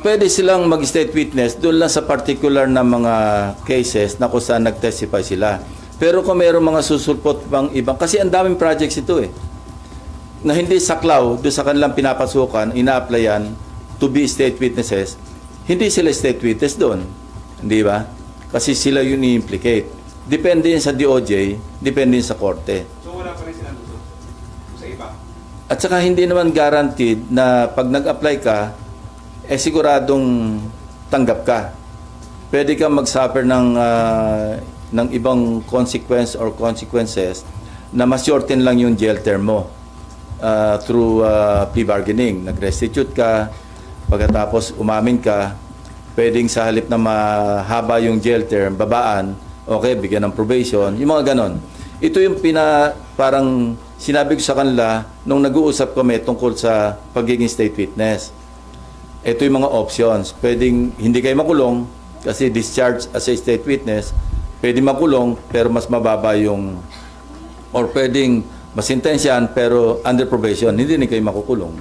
Pwede silang mag-state witness doon lang sa particular na mga cases na kung saan nag-testify sila. Pero kung mayroong mga susulpot pang ibang, kasi ang daming projects ito na hindi saklaw doon sa kanilang pinapasukan, ina-applyan to be state witnesses, hindi sila state witness doon. Hindi ba? Kasi sila yun i-implicate. Depende yun sa DOJ, depende yun sa korte. So wala pa rin silang gusto sa iba? At saka hindi naman guaranteed na pag nag-apply ka, siguradong tanggap ka. Pwede kang mag-suffer ng ibang consequence or consequences na ma-shorten lang yung jail term mo through plea bargaining. Nag-restitute ka, pagkatapos umamin ka, pwedeng sa halip na mahaba yung jail term, babaan, okay, bigyan ng probation, yung mga ganon. Ito yung parang sinabi ko sa kanila nung nag-uusap kami tungkol sa pagiging state witness. Ito yung mga options. Pwedeng hindi kayo makulong kasi discharge as a state witness. Pwedeng makulong pero mas mababa yung, or pwedeng masintensyahan pero under probation, hindi na kayo makukulong.